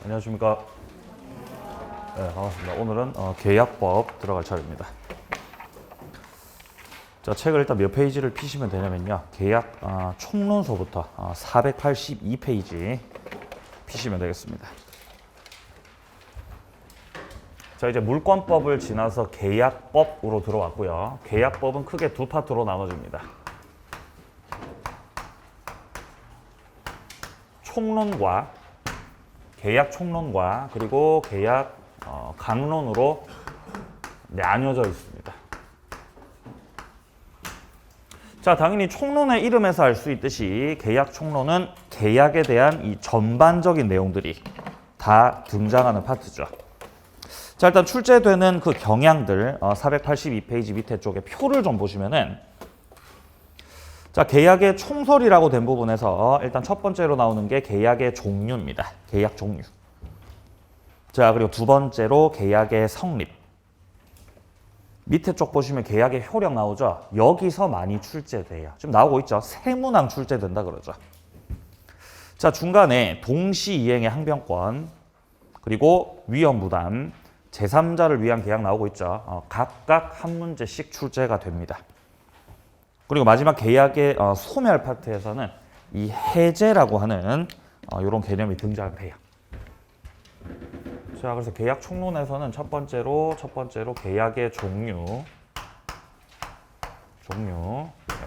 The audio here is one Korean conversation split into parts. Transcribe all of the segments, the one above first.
안녕하십니까. 네, 반갑습니다. 오늘은 계약법 들어갈 차례입니다. 자, 책을 일단 몇 페이지를 피시면 되냐면요. 계약 총론서부터 482페이지 피시면 되겠습니다. 자, 이제 물권법을 지나서 계약법으로 들어왔고요. 계약법은 크게 두 파트로 나눠집니다. 총론과 계약 총론과 그리고 계약 강론으로 나뉘어져 있습니다. 자, 당연히 총론의 이름에서 알 수 있듯이 계약 총론은 계약에 대한 이 전반적인 내용들이 다 등장하는 파트죠. 자, 일단 출제되는 그 경향들 482페이지 밑에 쪽에 표를 좀 보시면은 자, 계약의 총설이라고 된 부분에서 일단 첫 번째로 나오는 게 계약의 종류입니다. 계약 종류. 자, 그리고 두 번째로 계약의 성립. 밑에 쪽 보시면 계약의 효력 나오죠? 여기서 많이 출제돼요. 지금 나오고 있죠? 세문항 출제된다 그러죠. 자, 중간에 동시이행의 항변권, 그리고 위험부담, 제3자를 위한 계약 나오고 있죠? 각각 한 문제씩 출제가 됩니다. 그리고 마지막 계약의 소멸 파트에서는 이 해제라고 하는 이런 개념이 등장을 해요. 자, 그래서 계약 총론에서는 첫 번째로 계약의 종류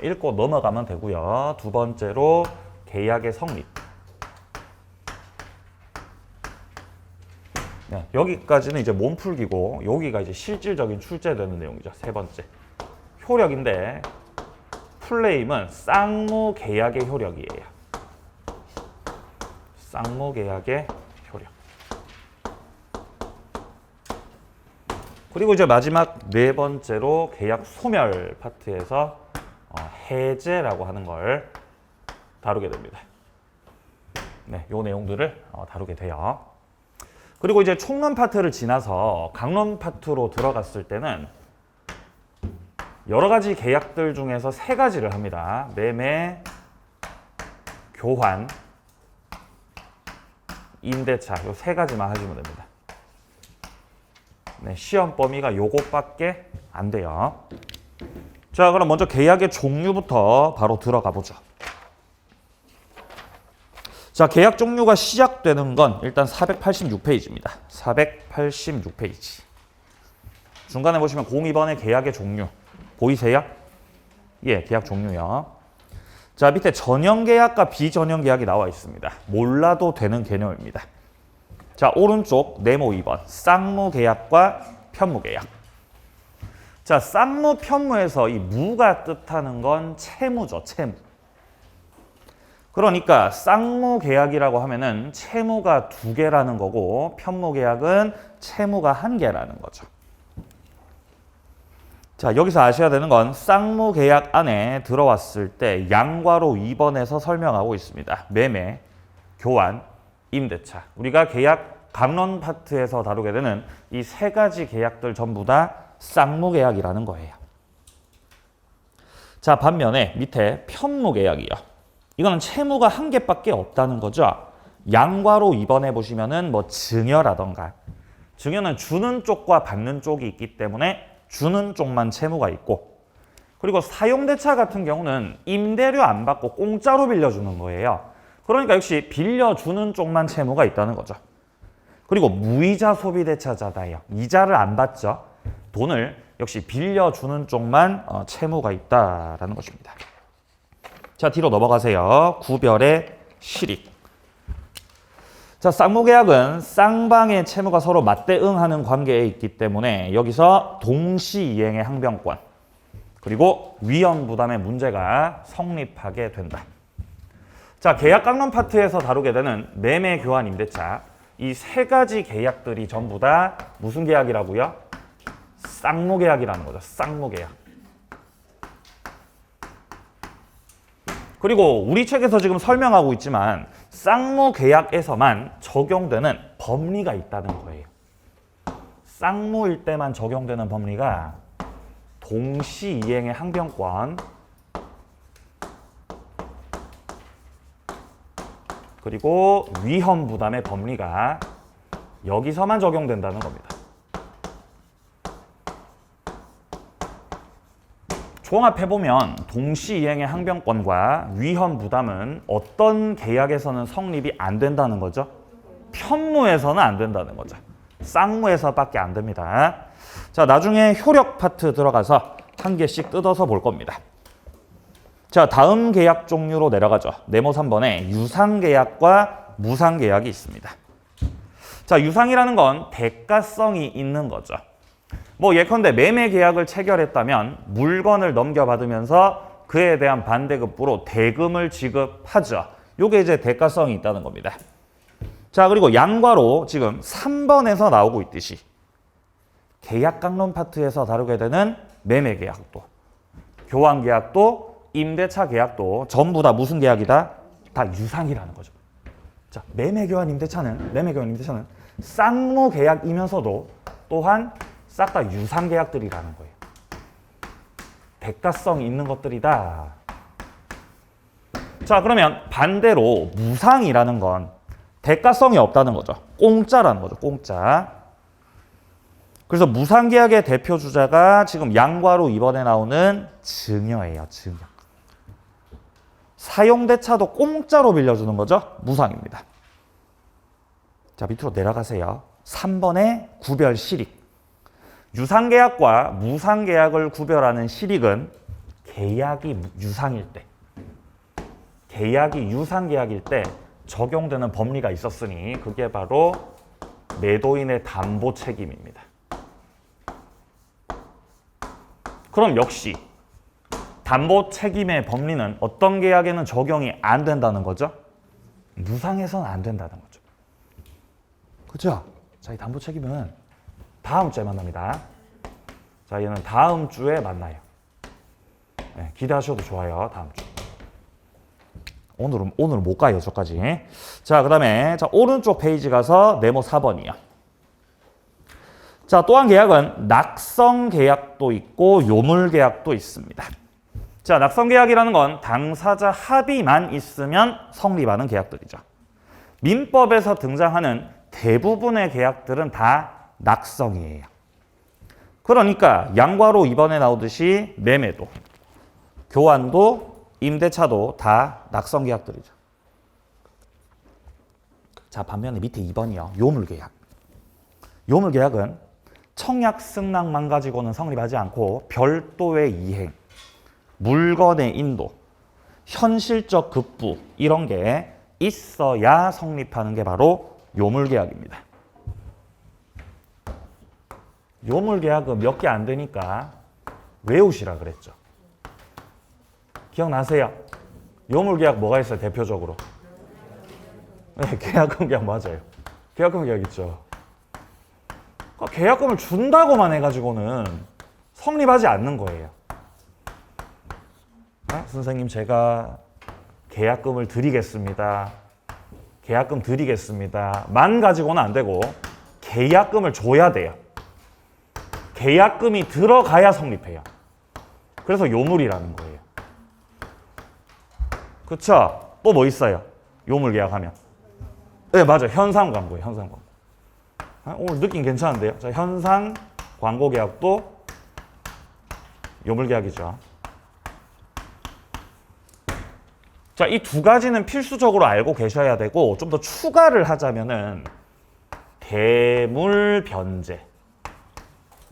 읽고 넘어가면 되고요. 두 번째로 계약의 성립. 네, 여기까지는 이제 몸풀기고 여기가 이제 실질적인 출제되는 내용이죠. 세 번째 효력인데 플레임은 쌍무 계약의 효력이에요. 쌍무 계약의 효력. 그리고 이제 마지막 네 번째로 계약 소멸 파트에서 해제라고 하는 걸 다루게 됩니다. 네, 요 내용들을 다루게 돼요. 그리고 이제 총론 파트를 지나서 강론 파트로 들어갔을 때는 여러 가지 계약들 중에서 세 가지를 합니다. 매매, 교환, 임대차 요 세 가지만 하시면 됩니다. 네, 시험 범위가 요것밖에 안 돼요. 자, 그럼 먼저 계약의 종류부터 바로 들어가 보죠. 자, 계약 종류가 시작되는 건 일단 486페이지입니다. 486페이지. 중간에 보시면 02번의 계약의 종류. 보이세요? 예, 계약 종류요. 자, 밑에 전형 계약과 비전형 계약이 나와 있습니다. 몰라도 되는 개념입니다. 자, 오른쪽 네모 2번. 쌍무 계약과 편무 계약. 자, 쌍무 편무에서 이 무가 뜻하는 건 채무죠, 채무. 그러니까 쌍무 계약이라고 하면은 채무가 2개라는 거고 편무 계약은 채무가 1개라는 거죠. 자, 여기서 아셔야 되는 건 쌍무 계약 안에 들어왔을 때 양괄호 2번에서 설명하고 있습니다. 매매, 교환, 임대차. 우리가 계약 강론 파트에서 다루게 되는 이 세 가지 계약들 전부 다 쌍무 계약이라는 거예요. 자, 반면에 밑에 편무 계약이요. 이거는 채무가 1개밖에 없다는 거죠. 양괄호 2번에 보시면은 뭐 증여라던가 증여는 주는 쪽과 받는 쪽이 있기 때문에 주는 쪽만 채무가 있고 그리고 사용대차 같은 경우는 임대료 안 받고 공짜로 빌려주는 거예요. 그러니까 역시 빌려주는 쪽만 채무가 있다는 거죠. 그리고 무이자 소비대차자다예요. 이자를 안 받죠. 돈을 역시 빌려주는 쪽만 채무가 있다라는 것입니다. 자, 뒤로 넘어가세요. 구별의 실익. 자, 쌍무계약은 쌍방의 채무가 서로 맞대응하는 관계에 있기 때문에 여기서 동시이행의 항변권 그리고 위험부담의 문제가 성립하게 된다. 자, 계약 강론 파트에서 다루게 되는 매매, 교환, 임대차 이 세 가지 계약들이 전부 다 무슨 계약이라고요? 쌍무계약이라는 거죠. 쌍무계약. 그리고 우리 책에서 지금 설명하고 있지만 쌍무계약에서만 적용되는 법리가 있다는 거예요. 쌍무일 때만 적용되는 법리가 동시이행의 항변권 그리고 위험 부담의 법리가 여기서만 적용된다는 겁니다. 종합해보면 동시이행의 항변권과 위헌 부담은 어떤 계약에서는 성립이 안 된다는 거죠? 편무에서는 안 된다는 거죠. 쌍무에서밖에 안 됩니다. 자, 나중에 효력 파트 들어가서 한 개씩 뜯어서 볼 겁니다. 자, 다음 계약 종류로 내려가죠. 네모 3번에 유상계약과 무상계약이 있습니다. 자, 유상이라는 건 대가성이 있는 거죠. 뭐 예컨대 매매 계약을 체결했다면 물건을 넘겨받으면서 그에 대한 반대급부로 대금을 지급하죠. 요게 이제 대가성이 있다는 겁니다. 자, 그리고 양과로 지금 3번에서 나오고 있듯이 계약 강론 파트에서 다루게 되는 매매 계약도, 교환 계약도, 임대차 계약도 전부 다 무슨 계약이다? 다 유상이라는 거죠. 자, 매매 교환 임대차는 쌍무 계약이면서도 또한 싹 다 유상 계약들이라는 거예요. 대가성이 있는 것들이다. 자, 그러면 반대로 무상이라는 건 대가성이 없다는 거죠. 공짜라는 거죠. 공짜. 그래서 무상계약의 대표 주자가 지금 양과로 이번에 나오는 증여예요. 증여. 사용대차도 공짜로 빌려주는 거죠. 무상입니다. 자, 밑으로 내려가세요. 3번의 구별 실익. 유상계약과 무상계약을 구별하는 실익은 계약이 유상일 때, 계약이 유상계약일 때 적용되는 법리가 있었으니 그게 바로 매도인의 담보 책임입니다. 그럼 역시 담보 책임의 법리는 어떤 계약에는 적용이 안 된다는 거죠? 무상에서는 안 된다는 거죠. 그렇죠? 자, 이 담보 책임은 다음 주에 만납니다. 자, 얘는 다음 주에 만나요. 네, 기대하셔도 좋아요. 다음 주. 오늘은 못 가요, 저까지. 자, 그다음에 자, 오른쪽 페이지 가서 네모 4번이요. 자, 또한 계약은 낙성 계약도 있고 요물 계약도 있습니다. 자, 낙성 계약이라는 건 당사자 합의만 있으면 성립하는 계약들이죠. 민법에서 등장하는 대부분의 계약들은 다 낙성이에요. 그러니까 양과로 이번에 나오듯이 매매도, 교환도, 임대차도 다 낙성 계약들이죠. 자, 반면에 밑에 2번이요. 요물계약. 요물계약은 청약 승낙만 가지고는 성립하지 않고 별도의 이행, 물건의 인도, 현실적 급부 이런 게 있어야 성립하는 게 바로 요물계약입니다. 요물계약은 몇 개 안 되니까 외우시라 그랬죠. 기억나세요? 요물계약 뭐가 있어요? 대표적으로. 네, 계약금 계약 맞아요. 계약금 계약 있죠. 그러니까 계약금을 준다고만 해가지고는 성립하지 않는 거예요. 아, 선생님 제가 계약금을 드리겠습니다. 계약금 드리겠습니다. 만 가지고는 안 되고 계약금을 줘야 돼요. 계약금이 들어가야 성립해요. 그래서 요물이라는 거예요. 그쵸? 또 뭐 있어요? 요물 계약하면. 네, 맞아요. 현상 광고예요. 현상 광고. 오늘 느낌 괜찮은데요? 자, 현상 광고 계약도 요물 계약이죠. 자, 이 두 가지는 필수적으로 알고 계셔야 되고 좀 더 추가를 하자면은 대물 변제.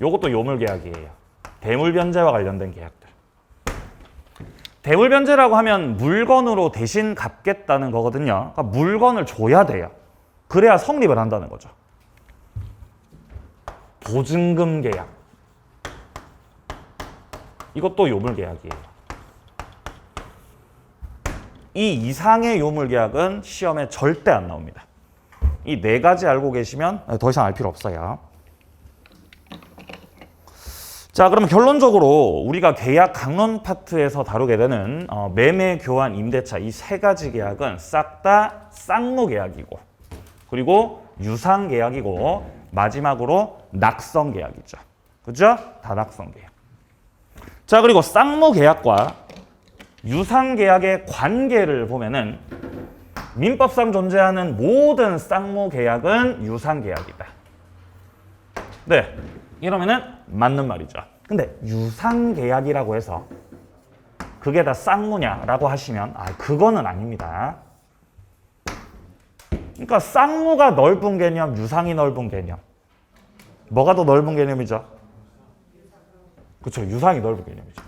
요것도 요물 계약이에요. 대물 변제와 관련된 계약들. 대물 변제라고 하면 물건으로 대신 갚겠다는 거거든요. 그러니까 물건을 줘야 돼요. 그래야 성립을 한다는 거죠. 보증금 계약. 이것도 요물 계약이에요. 이 이상의 요물 계약은 시험에 절대 안 나옵니다. 이 네 가지 알고 계시면 더 이상 알 필요 없어요. 자, 그럼 결론적으로 우리가 계약 강론 파트에서 다루게 되는 매매, 교환, 임대차 이 세 가지 계약은 싹 다 쌍무 계약이고 그리고 유상 계약이고 마지막으로 낙성 계약이죠. 그죠? 다 낙성 계약. 자, 그리고 쌍무 계약과 유상 계약의 관계를 보면은 민법상 존재하는 모든 쌍무 계약은 유상 계약이다. 네, 이러면은 맞는 말이죠. 근데 유상 계약이라고 해서 그게 다 쌍무냐라고 하시면 그거는 아닙니다. 그러니까 쌍무가 넓은 개념, 유상이 넓은 개념. 뭐가 더 넓은 개념이죠? 그렇죠. 유상이 넓은 개념이죠.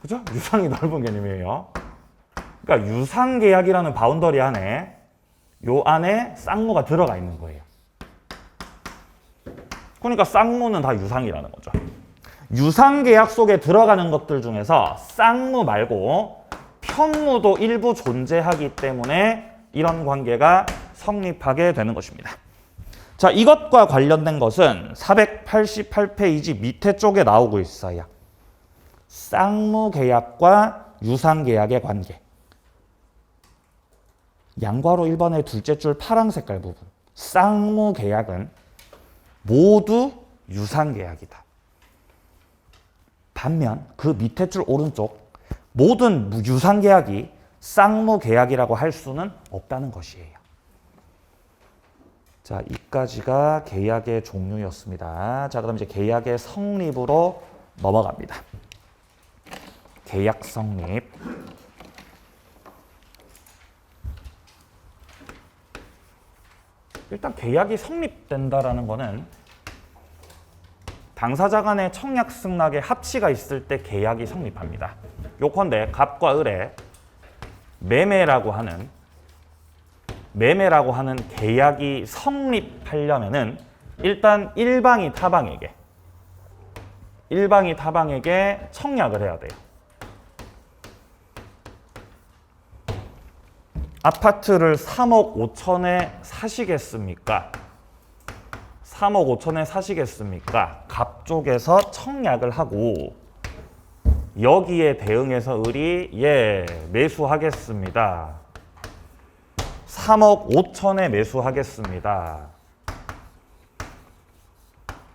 그렇죠? 유상이 넓은 개념이에요. 그러니까 유상 계약이라는 바운더리 안에 요 안에 쌍무가 들어가 있는 거예요. 그러니까 쌍무는 다 유상이라는 거죠. 유상 계약 속에 들어가는 것들 중에서 쌍무 말고 편무도 일부 존재하기 때문에 이런 관계가 성립하게 되는 것입니다. 자, 이것과 관련된 것은 488페이지 밑에 쪽에 나오고 있어요. 쌍무 계약과 유상 계약의 관계. 양괄호 1번의 둘째 줄 파란 색깔 부분. 쌍무 계약은 모두 유상 계약이다. 반면 그 밑에 줄 오른쪽 모든 유상 계약이 쌍무 계약이라고 할 수는 없다는 것이에요. 자, 이까지가 계약의 종류였습니다. 자, 그럼 이제 계약의 성립으로 넘어갑니다. 계약 성립. 일단 계약이 성립된다라는 거는 당사자 간의 청약 승낙의 합치가 있을 때 계약이 성립합니다. 요컨대 갑과 을의 매매라고 하는 계약이 성립하려면은 일단 일방이 타방에게 청약을 해야 돼요. 아파트를 3억 5천에 사시겠습니까? 3억 5천에 사시겠습니까? 갑 쪽에서 청약을 하고 여기에 대응해서 을이 매수하겠습니다. 3억 5천에 매수하겠습니다.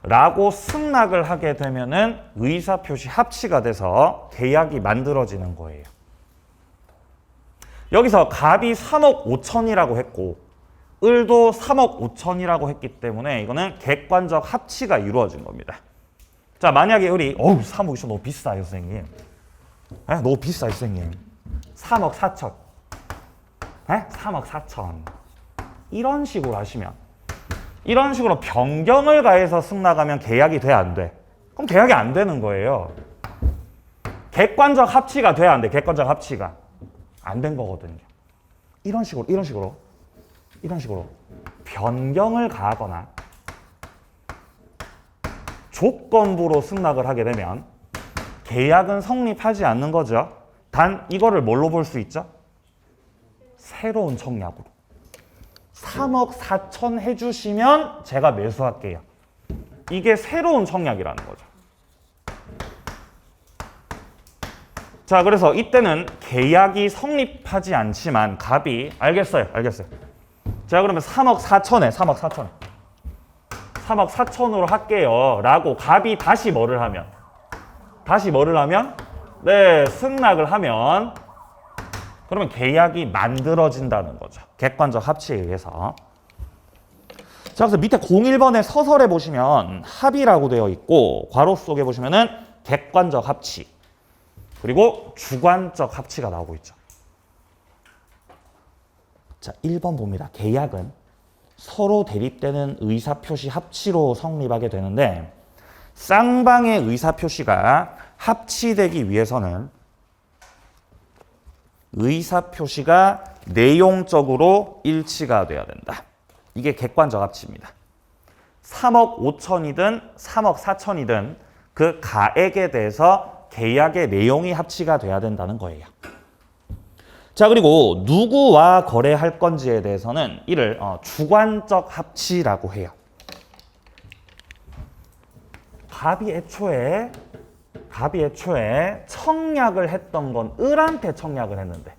라고 승낙을 하게 되면은 의사표시 합치가 돼서 계약이 만들어지는 거예요. 여기서 갑이 3억 5천이라고 했고 을도 3억 5천이라고 했기 때문에 이거는 객관적 합치가 이루어진 겁니다. 자, 만약에 을이 3억 5천 너무 비싸요, 선생님. 너무 비싸요, 선생님. 3억 4천. 3억 4천. 이런 식으로 하시면 이런 식으로 변경을 가해서 승낙하면 계약이 돼, 안 돼? 그럼 계약이 안 되는 거예요. 객관적 합치가 돼, 안 돼? 객관적 합치가. 안 된 거거든요. 이런 식으로 변경을 가하거나 조건부로 승낙을 하게 되면 계약은 성립하지 않는 거죠. 단 이거를 뭘로 볼 수 있죠? 새로운 청약으로. 3억 4천 해주시면 제가 매수할게요. 이게 새로운 청약이라는 거죠. 자, 그래서 이때는 계약이 성립하지 않지만 갑이 알겠어요. 자, 그러면 3억 4천으로 할게요. 라고 갑이 다시 뭐를 하면? 네, 승낙을 하면 그러면 계약이 만들어진다는 거죠. 객관적 합치에 의해서. 자, 그래서 밑에 01번의 서설에 보시면 합의라고 되어 있고 괄호 속에 보시면은 객관적 합치 그리고 주관적 합치가 나오고 있죠. 자, 1번 봅니다. 계약은 서로 대립되는 의사표시 합치로 성립하게 되는데 쌍방의 의사표시가 합치되기 위해서는 의사표시가 내용적으로 일치가 돼야 된다. 이게 객관적 합치입니다. 3억 5천이든 3억 4천이든 그 가액에 대해서 계약의 내용이 합치가 돼야 된다는 거예요. 자, 그리고 누구와 거래할 건지에 대해서는 이를 주관적 합치라고 해요. 갑이 애초에 청약을 했던 건 을한테 청약을 했는데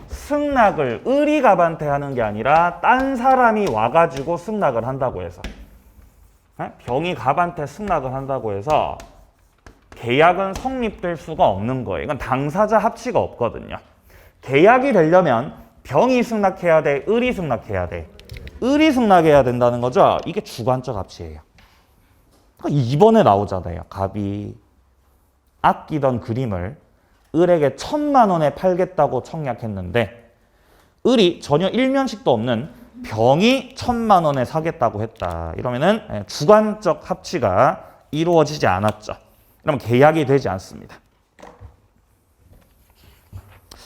승낙을 을이 갑한테 하는 게 아니라 딴 사람이 와가지고 승낙을 한다고 해서 병이 갑한테 승낙을 한다고 해서 계약은 성립될 수가 없는 거예요. 이건 당사자 합치가 없거든요. 계약이 되려면 병이 승낙해야 돼, 을이 승낙해야 돼. 을이 승낙해야 된다는 거죠. 이게 주관적 합치예요. 그러니까 2번에 나오잖아요. 갑이 아끼던 그림을 을에게 1,000만 원에 팔겠다고 청약했는데 을이 전혀 일면식도 없는 병이 1,000만 원에 사겠다고 했다. 이러면은 주관적 합치가 이루어지지 않았죠. 그러면 계약이 되지 않습니다.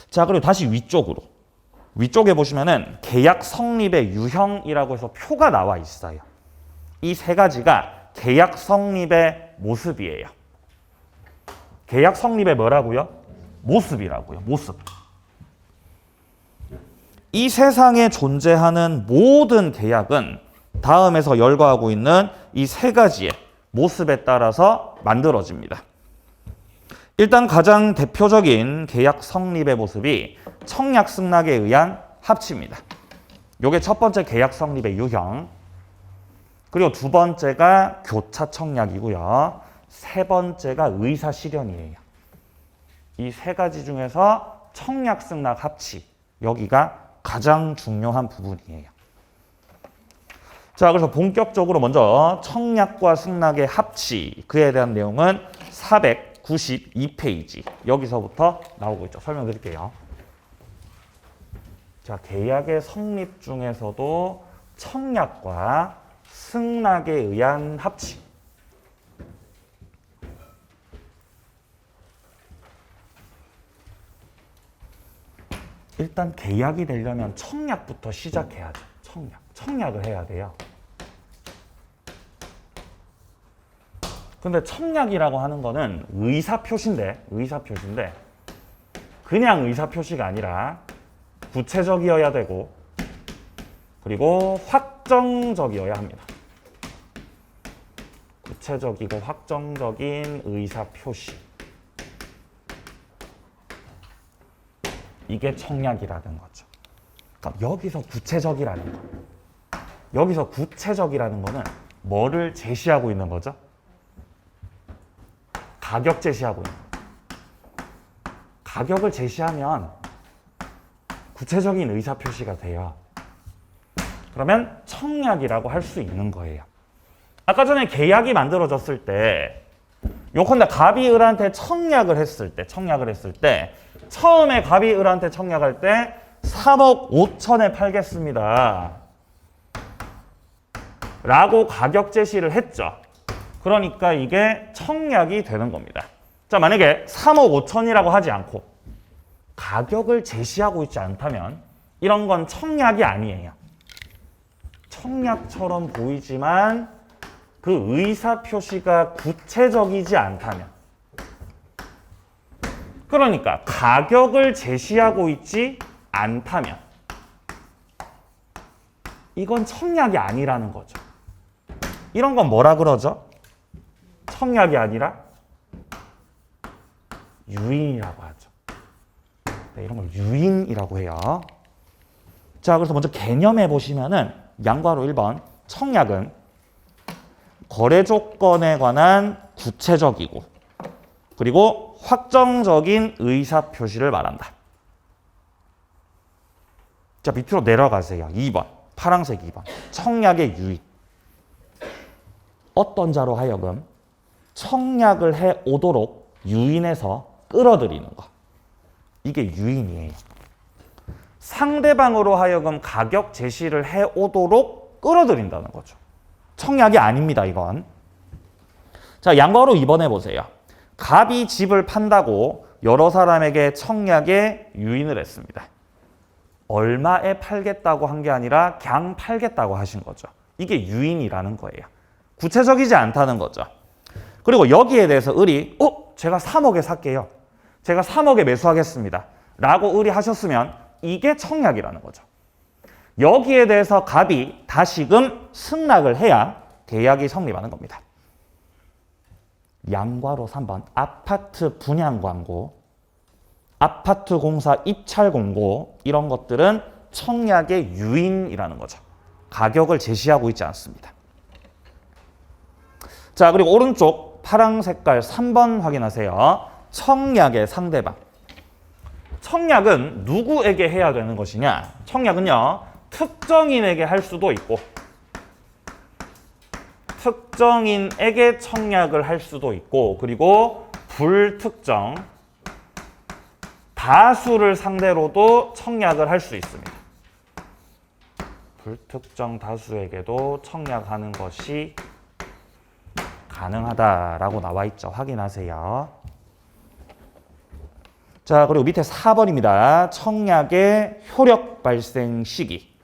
자, 그리고 다시 위쪽으로. 위쪽에 보시면은 계약 성립의 유형이라고 해서 표가 나와 있어요. 이 세 가지가 계약 성립의 모습이에요. 계약 성립의 뭐라고요? 모습이라고요. 모습. 이 세상에 존재하는 모든 계약은 다음에서 열거하고 있는 이 세 가지의 모습에 따라서 만들어집니다. 일단 가장 대표적인 계약 성립의 모습이 청약 승낙에 의한 합치입니다. 이게 첫 번째 계약 성립의 유형. 그리고 두 번째가 교차 청약이고요. 세 번째가 의사 실현이에요. 이 세 가지 중에서 청약 승낙 합치, 여기가 가장 중요한 부분이에요. 자, 그래서 본격적으로 먼저 청약과 승낙의 합치, 그에 대한 내용은 492페이지 여기서부터 나오고 있죠. 설명드릴게요. 자, 계약의 성립 중에서도 청약과 승낙에 의한 합치. 일단 계약이 되려면 청약부터 시작해야죠. 청약을 해야 돼요. 근데 청약이라고 하는 거는 의사표시인데 그냥 의사표시가 아니라 구체적이어야 되고 그리고 확정적이어야 합니다. 구체적이고 확정적인 의사표시. 이게 청약이라는 거죠. 그러니까 여기서 구체적이라는 거는 뭐를 제시하고 있는 거죠? 가격 제시하고 있는 거예요. 가격을 제시하면 구체적인 의사표시가 돼요. 그러면 청약이라고 할 수 있는 거예요. 아까 전에 계약이 만들어졌을 때 요컨대 갑이 을한테 청약을 했을 때 처음에 갑이 을한테 청약할 때 3억 5천에 팔겠습니다. 라고 가격 제시를 했죠. 그러니까 이게 청약이 되는 겁니다. 자, 만약에 3억 5천이라고 하지 않고 가격을 제시하고 있지 않다면 이런 건 청약이 아니에요. 청약처럼 보이지만 그 의사표시가 구체적이지 않다면, 그러니까 가격을 제시하고 있지 않다면 이건 청약이 아니라는 거죠. 이런 건 뭐라 그러죠? 청약이 아니라 유인이라고 하죠. 네, 이런 걸 유인이라고 해요. 자, 그래서 먼저 개념해 보시면은 양괄호 1번 청약은 거래 조건에 관한 구체적이고 그리고 확정적인 의사표시를 말한다. 자, 밑으로 내려가세요. 2번 파란색 2번 청약의 유인. 어떤 자로 하여금 청약을 해오도록 유인해서 끌어들이는 것. 이게 유인이에요. 상대방으로 하여금 가격 제시를 해오도록 끌어들인다는 거죠. 청약이 아닙니다, 이건. 자, 양괄호 2번 해보세요. 갑이 집을 판다고 여러 사람에게 청약에 유인을 했습니다. 얼마에 팔겠다고 한 게 아니라 그냥 팔겠다고 하신 거죠. 이게 유인이라는 거예요. 구체적이지 않다는 거죠. 그리고 여기에 대해서 을이 제가 3억에 살게요. 제가 3억에 매수하겠습니다. 라고 을이 하셨으면 이게 청약이라는 거죠. 여기에 대해서 갑이 다시금 승낙을 해야 계약이 성립하는 겁니다. 양괄호 3번 아파트 분양 광고, 아파트 공사 입찰 공고 이런 것들은 청약의 유인이라는 거죠. 가격을 제시하고 있지 않습니다. 자, 그리고 오른쪽 파랑 색깔 3번 확인하세요. 청약의 상대방. 청약은 누구에게 해야 되는 것이냐? 청약은요, 특정인에게 할 수도 있고 특정인에게 청약을 할 수도 있고, 그리고 불특정 다수를 상대로도 청약을 할 수 있습니다. 불특정 다수에게도 청약하는 것이 가능하다라고 나와 있죠. 확인하세요. 자, 그리고 밑에 4번입니다. 청약의 효력 발생 시기.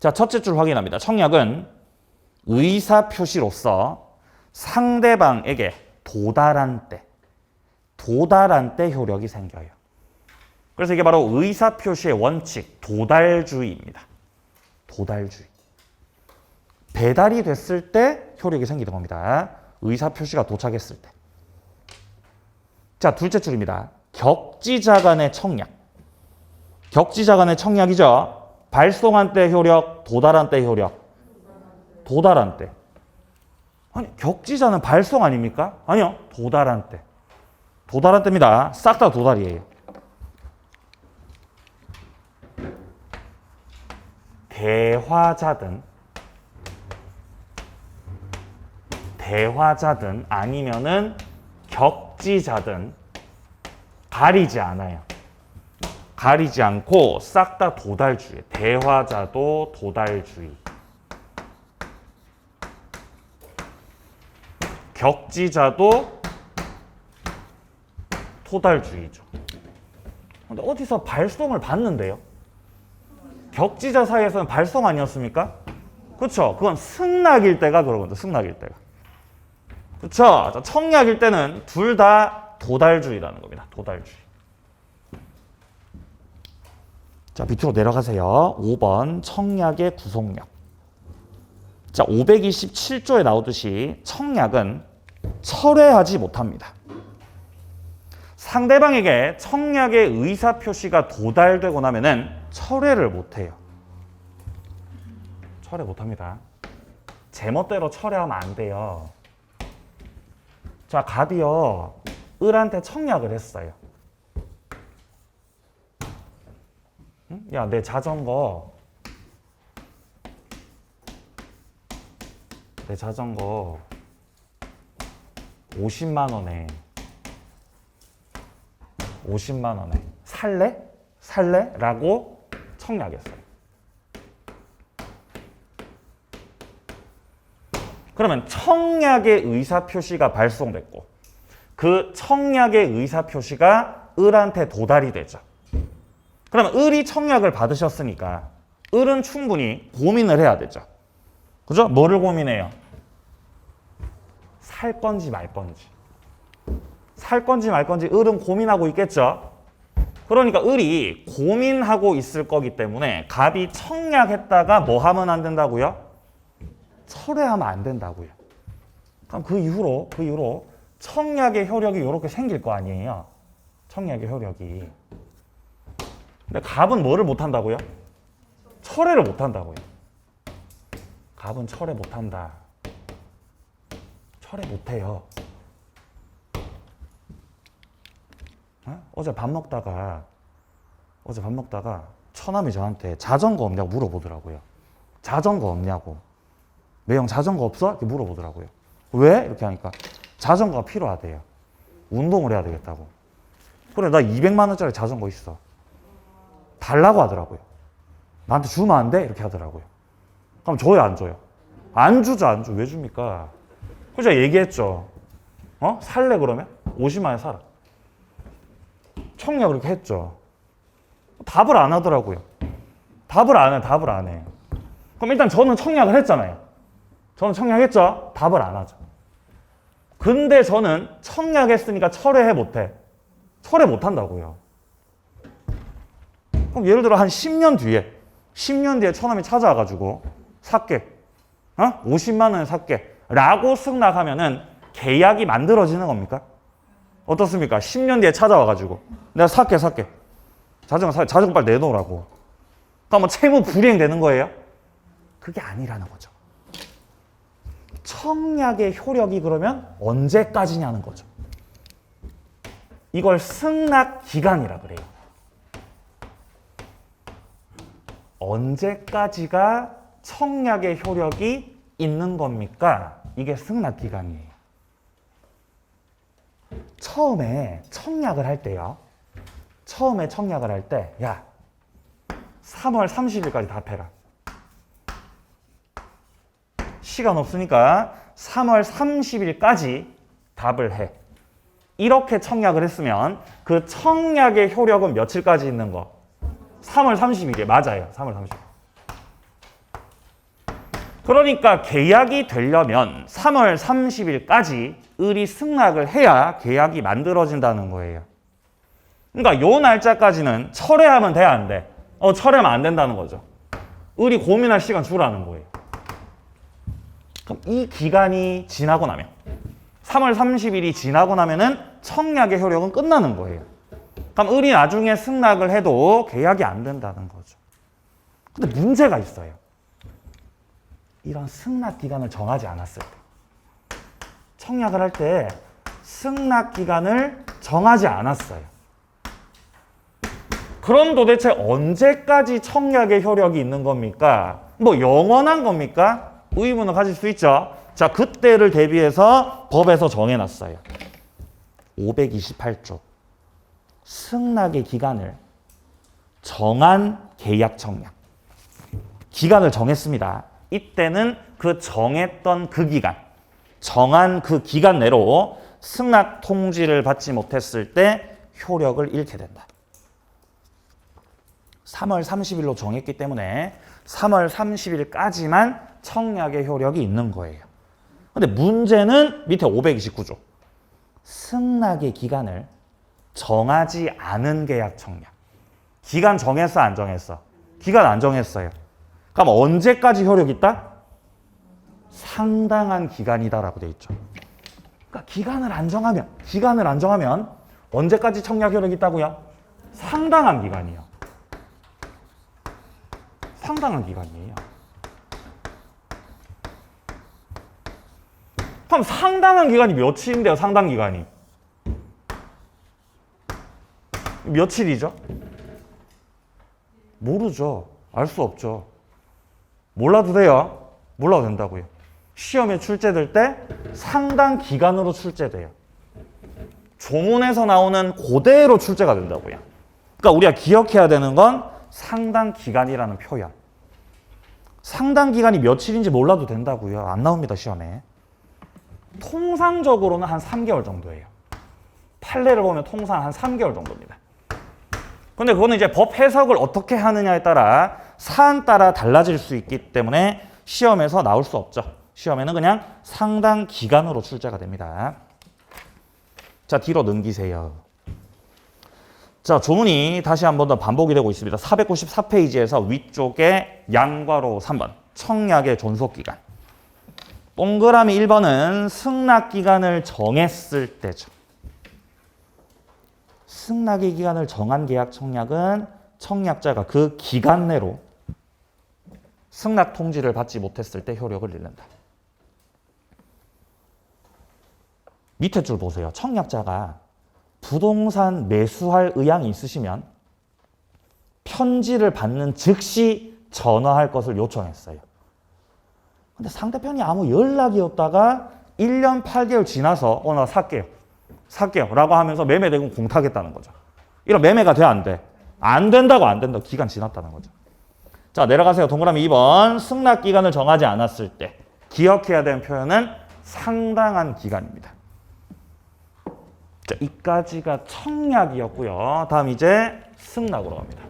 자, 첫째 줄 확인합니다. 청약은 의사 표시로서 상대방에게 도달한 때 효력이 생겨요. 그래서 이게 바로 의사 표시의 원칙, 도달주의입니다. 도달주의. 배달이 됐을 때 효력이 생기는 겁니다. 의사 표시가 도착했을 때. 자, 둘째 줄입니다. 격지자 간의 청약. 격지자 간의 청약이죠. 발송한 때 효력, 도달한 때 효력. 도달한 때. 아니, 격지자는 발송 아닙니까? 아니요. 도달한 때. 도달한 때입니다. 싹 다 도달이에요. 대화자든 아니면은 격지자든 가리지 않아요. 가리지 않고 싹 다 도달주의. 대화자도 도달주의. 격지자도 도달주의죠. 근데 어디서 발송을 받는데요? 격지자 사이에서는 발송 아니었습니까? 그렇죠. 그건 승낙일 때가 그런 건데, 승낙일 때가. 그렇죠. 청약일 때는 둘 다 도달주의라는 겁니다. 도달주의. 자, 밑으로 내려가세요. 5번 청약의 구속력. 자, 527조에 나오듯이 청약은 철회하지 못합니다. 상대방에게 청약의 의사표시가 도달되고 나면은 철회를 못해요. 철회 못합니다. 제멋대로 철회하면 안 돼요. 자, 갑이요, 을한테 청약을 했어요. 응? 야, 내 자전거 50만 원에 살래? 살래? 라고 청약했어요. 그러면 청약의 의사표시가 발송됐고 그 청약의 의사표시가 을한테 도달이 되죠. 그러면 을이 청약을 받으셨으니까 을은 충분히 고민을 해야 되죠. 그죠? 뭐를 고민해요? 살 건지 말 건지. 살 건지 말 건지 을은 고민하고 있겠죠. 그러니까 을이 고민하고 있을 거기 때문에 갑이 청약했다가 뭐 하면 안 된다고요? 철회하면 안 된다고요. 그럼 그 이후로 청약의 효력이 이렇게 생길 거 아니에요. 청약의 효력이. 근데 갑은 뭐를 못 한다고요? 철회를 못 한다고요. 갑은 철회 못 한다. 철회 못 해요. 어제 밥 먹다가 처남이 저한테 자전거 없냐고 물어보더라고요. 자전거 없냐고. 매형 자전거 없어? 이렇게 물어보더라고요. 왜? 이렇게 하니까 자전거가 필요하대요. 운동을 해야 되겠다고. 그래, 나 200만 원짜리 자전거 있어. 달라고 하더라고요. 나한테 주면 안 돼? 이렇게 하더라고요. 그럼 줘요, 안 줘요? 안 주죠, 안 줘. 왜 줍니까? 그죠? 얘기했죠. 살래 그러면? 50만 원 사라. 청약 그렇게 했죠. 답을 안 하더라고요. 답을 안 해. 그럼 일단 저는 청약을 했잖아요. 저는 청약했죠? 답을 안 하죠. 근데 저는 청약했으니까 철회해 못해. 철회 못 한다고요. 그럼 예를 들어 한 10년 뒤에 처남이 찾아와가지고 살게. 50만 원에 살게. 라고 승낙하면은 계약이 만들어지는 겁니까? 어떻습니까? 10년 뒤에 찾아와가지고 내가 살게. 자전거 빨리 내놓으라고. 그러면 채무 불이행 되는 거예요? 그게 아니라는 거죠. 청약의 효력이 그러면 언제까지냐는 거죠. 이걸 승낙 기간이라 그래요. 언제까지가 청약의 효력이 있는 겁니까? 이게 승낙 기간이에요. 처음에 청약을 할 때요. 처음에 청약을 할 때, 야, 3월 30일까지 답해라. 시간 없으니까 3월 30일까지 답을 해. 이렇게 청약을 했으면 그 청약의 효력은 며칠까지 있는 거? 3월 30일에 맞아요. 3월 30일. 그러니까 계약이 되려면 3월 30일까지 을이 승낙을 해야 계약이 만들어진다는 거예요. 그러니까 요 날짜까지는 철회하면 돼, 안 돼? 철회하면 안 된다는 거죠. 을이 고민할 시간 주라는 거예요. 그럼 이 기간이 지나고 나면 3월 30일이 지나고 나면은 청약의 효력은 끝나는 거예요. 그럼 을이 나중에 승낙을 해도 계약이 안 된다는 거죠. 근데 문제가 있어요. 이런 승낙 기간을 정하지 않았을 때. 청약을 할 때 승낙 기간을 정하지 않았어요. 그럼 도대체 언제까지 청약의 효력이 있는 겁니까? 뭐 영원한 겁니까? 의문을 가질 수 있죠. 자, 그때를 대비해서 법에서 정해놨어요. 528조. 승낙의 기간을 정한 계약 청약. 기간을 정했습니다. 이때는 그 정했던 그 기간, 정한 그 기간 내로 승낙 통지를 받지 못했을 때 효력을 잃게 된다. 3월 30일로 정했기 때문에 3월 30일까지만 청약의 효력이 있는 거예요. 근데 문제는 밑에 529조. 승낙의 기간을 정하지 않은 계약 청약. 기간 정했어, 안 정했어? 기간 안 정했어요. 그럼 언제까지 효력이 있다? 상당한 기간이다라고 돼 있죠. 그러니까 기간을 안 정하면 언제까지 청약 효력이 있다고요? 상당한 기간이요. 상당한 기간이에요. 그럼 상당한 기간이 며칠인데요, 상당 기간이? 며칠이죠? 모르죠. 알 수 없죠. 몰라도 돼요. 몰라도 된다고요. 시험에 출제될 때 상당 기간으로 출제돼요. 조문에서 나오는 그대로 출제가 된다고요. 그러니까 우리가 기억해야 되는 건 상당 기간이라는 표현. 상당 기간이 며칠인지 몰라도 된다고요. 안 나옵니다, 시험에. 통상적으로는 한 3개월 정도예요. 판례를 보면 통상 한 3개월 정도입니다. 근데 그거는 이제 법 해석을 어떻게 하느냐에 따라 사안 따라 달라질 수 있기 때문에 시험에서 나올 수 없죠. 시험에는 그냥 상당 기간으로 출제가 됩니다. 자, 뒤로 넘기세요. 자, 조문이 다시 한 번 더 반복이 되고 있습니다. 494페이지에서 위쪽에 양괄호 3번 청약의 존속기간. 동그라미 1번은 승낙기간을 정했을 때죠. 승낙의 기간을 정한 계약 청약은 청약자가 그 기간 내로 승낙 통지를 받지 못했을 때 효력을 잃는다. 밑에 줄 보세요. 청약자가 부동산 매수할 의향이 있으시면 편지를 받는 즉시 전화할 것을 요청했어요. 근데 상대편이 아무 연락이 없다가 1년 8개월 지나서 나 살게요 라고 하면서 매매대금 공탁했다는 거죠. 이런 매매가 돼, 안 돼? 안 된다고. 기간 지났다는 거죠. 자, 내려가세요. 동그라미 2번 승낙기간을 정하지 않았을 때 기억해야 되는 표현은 상당한 기간입니다. 자, 이까지가 청약이었고요. 다음 이제 승낙으로 갑니다.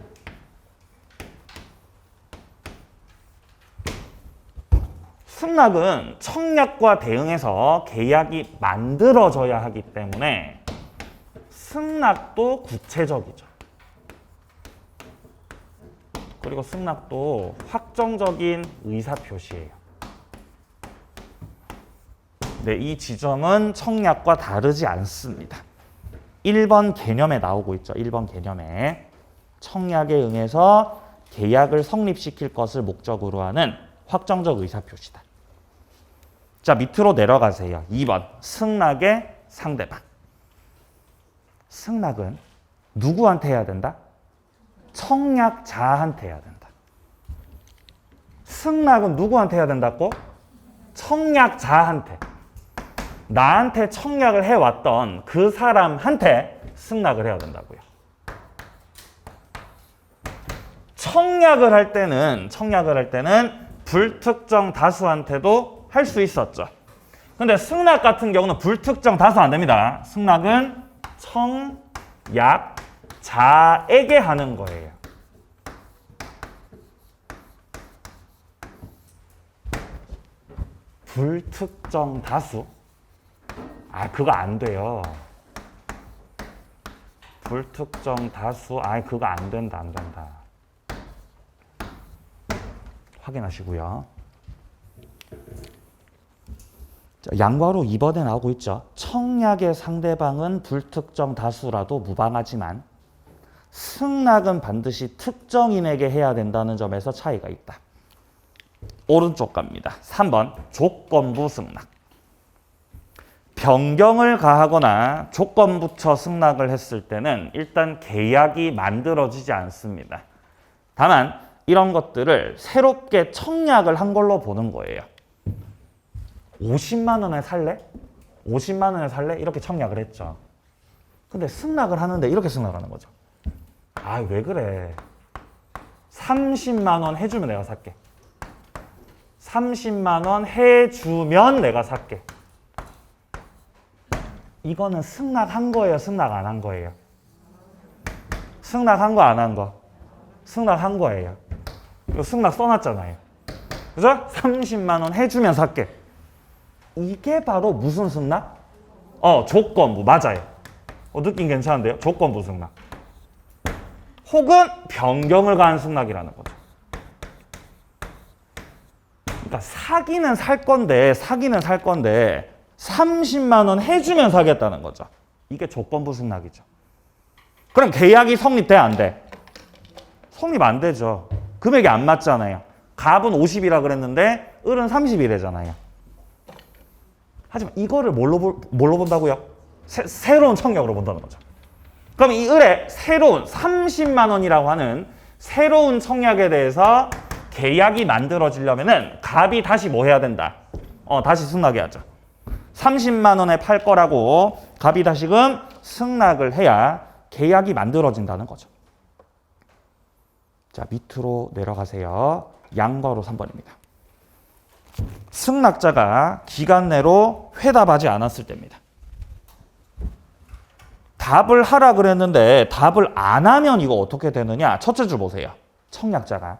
승낙은 청약과 대응해서 계약이 만들어져야 하기 때문에 승낙도 구체적이죠. 그리고 승낙도 확정적인 의사표시예요. 네, 이 지점은 청약과 다르지 않습니다. 1번 개념에 나오고 있죠. 1번 개념에 청약에 응해서 계약을 성립시킬 것을 목적으로 하는 확정적 의사표시다. 자, 밑으로 내려가세요. 2번. 승낙의 상대방. 승낙은 누구한테 해야 된다? 청약자한테 해야 된다. 승낙은 누구한테 해야 된다고? 청약자한테. 나한테 청약을 해왔던 그 사람한테 승낙을 해야 된다고요. 청약을 할 때는 불특정 다수한테도 할 수 있었죠. 근데 승낙 같은 경우는 불특정 다수 안 됩니다. 승낙은 청약자에게 하는 거예요. 불특정 다수? 그거 안 돼요. 불특정 다수, 그거 안 된다. 확인하시고요. 자, 양과로 2번에 나오고 있죠. 청약의 상대방은 불특정 다수라도 무방하지만 승낙은 반드시 특정인에게 해야 된다는 점에서 차이가 있다. 오른쪽 갑니다. 3번 조건부 승낙. 변경을 가하거나 조건 붙여 승낙을 했을 때는 일단 계약이 만들어지지 않습니다. 다만 이런 것들을 새롭게 청약을 한 걸로 보는 거예요. 50만 원에 살래? 50만 원에 살래? 이렇게 청약을 했죠. 근데 승낙을 하는데 이렇게 승낙하는 거죠. 왜 그래? 30만 원 해주면 내가 살게. 30만 원 해주면 내가 살게. 이거는 승낙한 거예요? 승낙 안 한 거예요? 승낙한 거 안 한 거? 승낙한 거예요. 이거 승낙 써놨잖아요. 그죠? 30만 원 해주면 살게. 이게 바로 무슨 승낙? 조건부. 맞아요. 느낌 괜찮은데요? 조건부 승낙. 혹은 변경을 가한 승낙이라는 거죠. 그러니까 사기는 살 건데 30만 원 해주면 사겠다는 거죠. 이게 조건부 승낙이죠. 그럼 계약이 성립돼? 안 돼? 성립 안 되죠. 금액이 안 맞잖아요. 갑은 50이라 그랬는데 을은 30이래잖아요. 하지만 이거를 뭘로 본다고요? 새로운 청약으로 본다는 거죠. 그럼 이 을의 새로운 30만 원이라고 하는 새로운 청약에 대해서 계약이 만들어지려면은 갑이 다시 뭐 해야 된다? 다시 승낙해야죠. 30만 원에 팔 거라고 갑이 다시금 승낙을 해야 계약이 만들어진다는 거죠. 자, 밑으로 내려가세요. 양과로 3번입니다. 승낙자가 기간 내로 회답하지 않았을 때입니다. 답을 하라 그랬는데 답을 안 하면 이거 어떻게 되느냐? 첫째 줄 보세요. 청약자가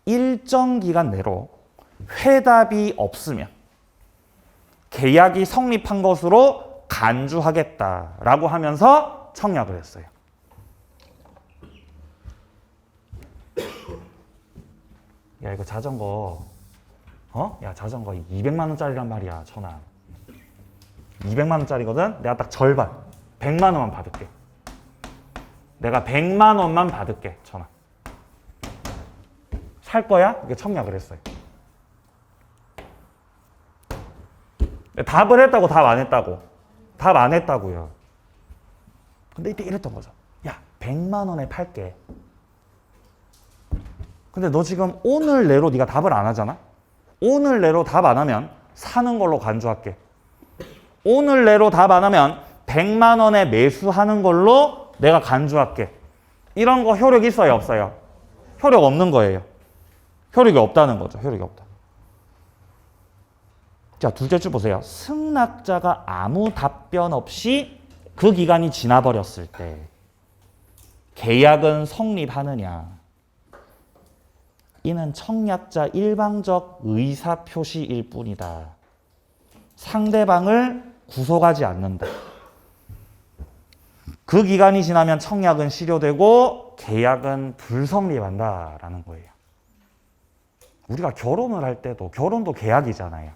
일정 기간 내로 회답이 없으면 계약이 성립한 것으로 간주하겠다라고 하면서 청약을 했어요. 야, 이거 자전거 야, 자전거 200만 원짜리란 말이야, 천아. 200만 원짜리거든? 내가 딱 절반 100만 원만 받을게. 내가 100만 원만 받을게, 천아. 살 거야? 이게 청약을 했어요. 답을 했다고, 답 안 했다고? 답 안 했다고요. 근데 이때 이랬던 거죠. 야, 100만 원에 팔게. 근데 너 지금 오늘 내로 네가 답을 안 하잖아? 오늘 내로 답 안 하면 사는 걸로 간주할게. 오늘 내로 답 안 하면 100만 원에 매수하는 걸로 내가 간주할게. 이런 거 효력 있어요, 없어요? 효력 없는 거예요. 효력이 없다는 거죠. 효력이 없다. 자, 둘째 줄 보세요. 승낙자가 아무 답변 없이 그 기간이 지나버렸을 때 계약은 성립하느냐? 이는 청약자 일방적 의사표시일 뿐이다. 상대방을 구속하지 않는다. 그 기간이 지나면 청약은 실효되고 계약은 불성립한다라는 거예요. 우리가 결혼을 할 때도 결혼도 계약이잖아요.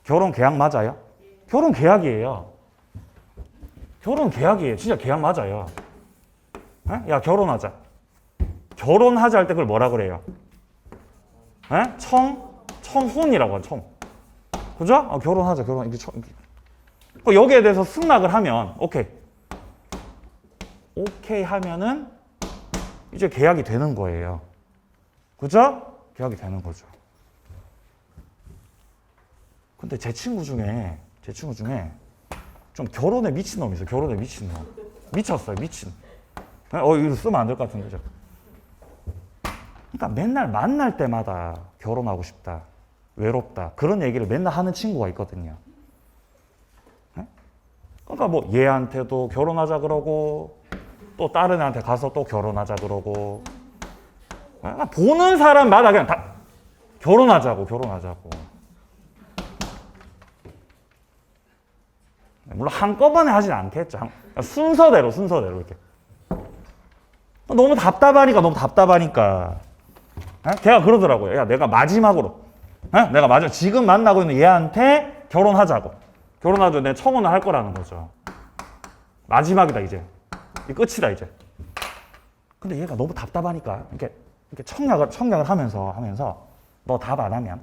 결혼 계약 맞아요? 결혼 계약이에요. 결혼 계약이에요. 진짜 계약 맞아요. 야, 결혼하자. 결혼하자 할 때 그걸 뭐라 그래요? 청혼이라고 하죠. 그죠? 결혼하자, 결혼. 여기에 대해서 승낙을 하면, 오케이. 오케이 하면은 이제 계약이 되는 거예요. 그죠? 계약이 되는 거죠. 근데 제 친구 중에 좀 결혼에 미친 놈이 있어요. 결혼에 미친 놈. 미쳤어요, 미친. 이거 쓰면 안 될 것 같은데. 그러니까 맨날 만날 때마다 결혼하고 싶다, 외롭다, 그런 얘기를 맨날 하는 친구가 있거든요. 그러니까 뭐 얘한테도 결혼하자 그러고 또 다른 애한테 가서 또 결혼하자 그러고 보는 사람마다 그냥 다 결혼하자고. 물론 한꺼번에 하진 않겠죠. 순서대로 이렇게. 너무 답답하니까. 걔가 그러더라고요. 야, 내가 마지막으로 지금 만나고 있는 얘한테 결혼하자고. 내 청혼을 할 거라는 거죠. 마지막이다, 이제. 이 끝이다, 이제. 근데 얘가 너무 답답하니까 이렇게 청약을 하면서 너 답 안 하면,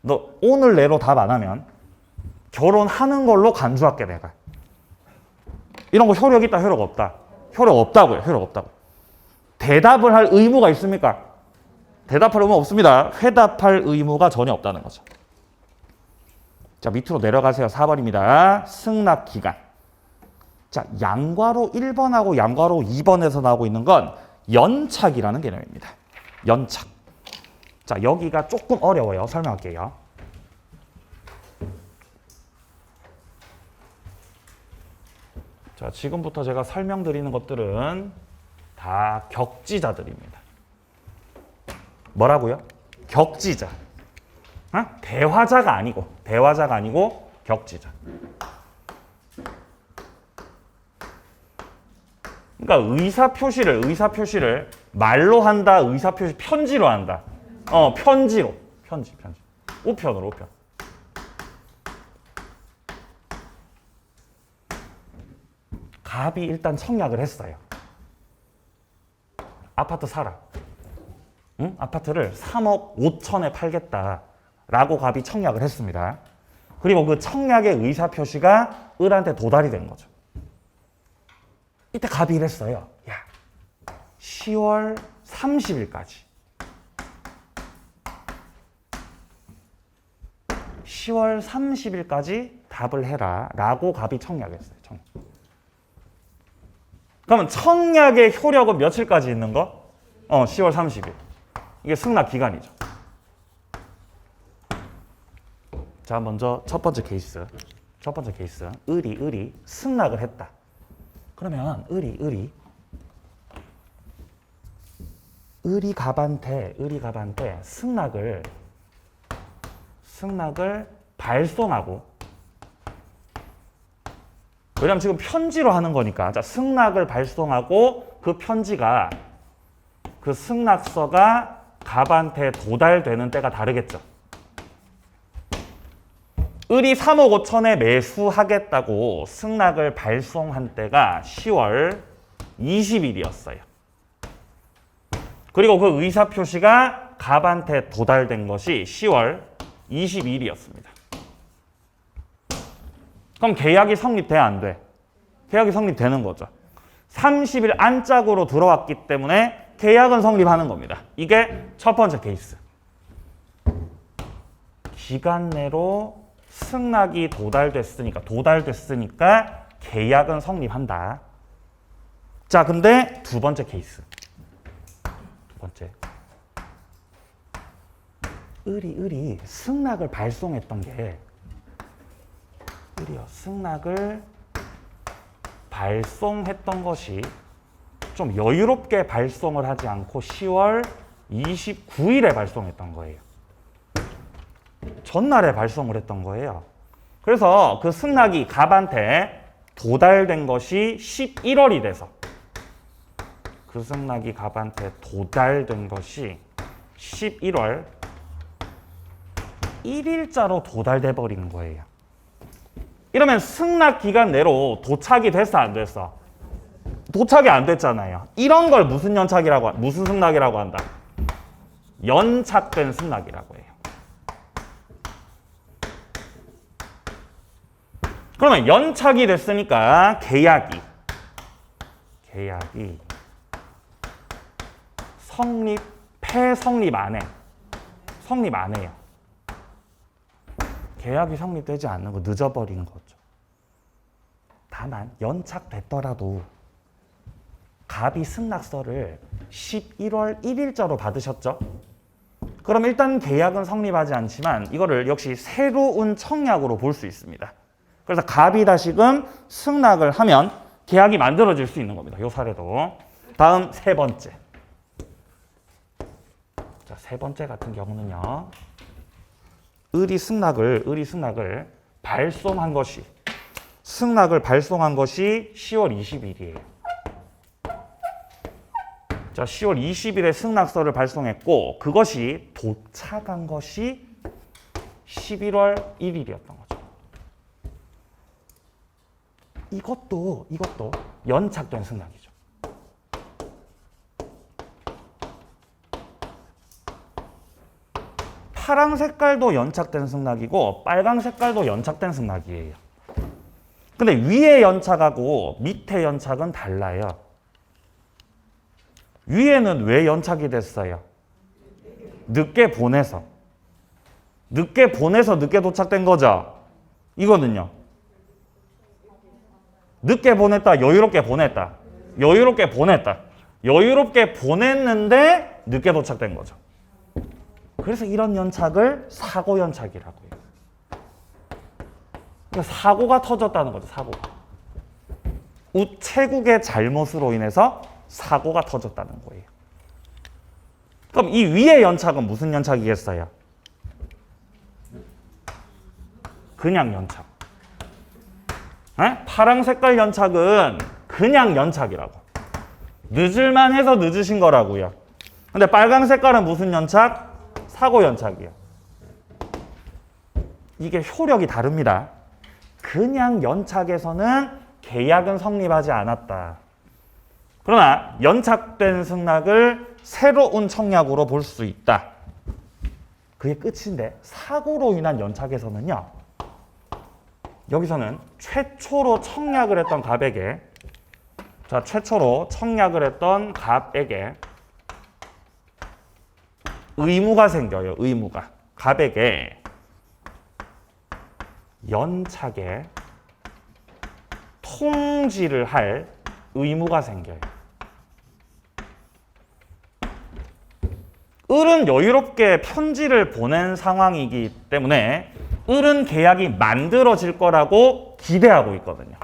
너 오늘 내로 답 안 하면 결혼하는 걸로 간주할게, 내가. 이런 거 효력 있다, 효력 없다? 효력 없다고. 대답을 할 의무가 있습니까? 대답할 의무 없습니다. 회답할 의무가 전혀 없다는 거죠. 자, 밑으로 내려가세요. 4번입니다. 승낙 기간. 자, 양괄호 1번하고 양괄호 2번에서 나오고 있는 건 연착이라는 개념입니다. 연착. 자, 여기가 조금 어려워요. 설명할게요. 자, 지금부터 제가 설명드리는 것들은 다 격지자들입니다. 뭐라고요? 격지자. 대화자가 아니고 격지자. 그러니까 의사표시를 말로 한다, 의사표시 편지로 한다. 편지. 우편으로. 갑이 일단 청약을 했어요. 아파트 사라. 응? 아파트를 3억 5천에 팔겠다라고 갑이 청약을 했습니다. 그리고 그 청약의 의사표시가 을한테 도달이 된 거죠. 이때 갑이 이랬어요. 야, 10월 30일까지. 10월 30일까지 답을 해라 라고 갑이 청약했어요. 그러면 청약의 효력은 며칠까지 있는 거? 10월 30일. 이게 승낙 기간이죠. 자, 먼저 첫 번째 케이스. 을이 승낙을 했다. 그러면 을이 갑한테 승낙을 발송하고, 왜냐면 지금 편지로 하는 거니까. 자, 승낙을 발송하고 그 편지가, 그 승낙서가 갑한테 도달되는 때가 다르겠죠. 을이 3억 5천에 매수하겠다고 승낙을 발송한 때가 10월 20일이었어요. 그리고 그 의사표시가 갑한테 도달된 것이 10월 22일이었습니다. 그럼 계약이 성립돼, 안 돼? 계약이 성립되는 거죠. 30일 안짝으로 들어왔기 때문에 계약은 성립하는 겁니다. 이게 첫 번째 케이스. 기간 내로 승낙이 도달됐으니까 계약은 성립한다. 자, 근데 두 번째 케이스. 을이 승낙을 발송했던 게, 승낙을 발송했던 것이 좀 여유롭게 발송을 하지 않고 10월 29일에 발송했던 거예요. 전날에 발송을 했던 거예요. 그래서 그 승낙이 갑한테 도달된 것이 11월이 돼서, 그 승낙이 갑한테 도달된 것이 11월 1일자로 도달돼 버린 거예요. 이러면 승낙 기간 내로 도착이 됐어, 안 됐어? 도착이 안 됐잖아요. 이런 걸 무슨 승낙이라고 한다? 연착된 승낙이라고 해요. 그러면 연착이 됐으니까 계약이 성립 안 해요. 계약이 성립되지 않는 거 늦어버린 거죠. 다만 연착됐더라도 갑이 승낙서를 11월 1일자로 받으셨죠? 그럼 일단 계약은 성립하지 않지만 이거를 역시 새로운 청약으로 볼 수 있습니다. 그래서 갑이 다시금 승낙을 하면 계약이 만들어질 수 있는 겁니다. 이 사례도. 다음 세 번째. 자, 세 번째 같은 경우는요. 을이 승낙을 발송한 것이 10월 20일이에요. 자, 10월 20일에 승낙서를 발송했고 그것이 도착한 것이 11월 1일이었던 거죠. 이것도 연착된 승낙이죠. 파랑 색깔도 연착된 승낙이고 빨강 색깔도 연착된 승낙이에요. 근데 위에 연착하고 밑에 연착은 달라요. 위에는 왜 연착이 됐어요? 늦게 보내서 늦게 도착된 거죠. 이거는요. 늦게 보냈다, 여유롭게 보냈는데 늦게 도착된 거죠. 그래서 이런 연착을 사고 연착이라고 해요. 그러니까 사고가 터졌다는 거죠. 사고가. 우체국의 잘못으로 인해서 사고가 터졌다는 거예요. 그럼 이 위의 연착은 무슨 연착이겠어요? 그냥 연착. 파랑 색깔 연착은 그냥 연착이라고. 늦을만 해서 늦으신 거라고요. 근데 빨강 색깔은 무슨 연착? 사고 연착이요. 이게 효력이 다릅니다. 그냥 연착에서는 계약은 성립하지 않았다. 그러나 연착된 승낙을 새로운 청약으로 볼 수 있다. 그게 끝인데 사고로 인한 연착에서는요. 여기서는 최초로 청약을 했던 갑에게 의무가 생겨요. 갑에게 연착에 통지를 할 의무가 생겨요. 을은 여유롭게 편지를 보낸 상황이기 때문에 을은 계약이 만들어질 거라고 기대하고 있거든요.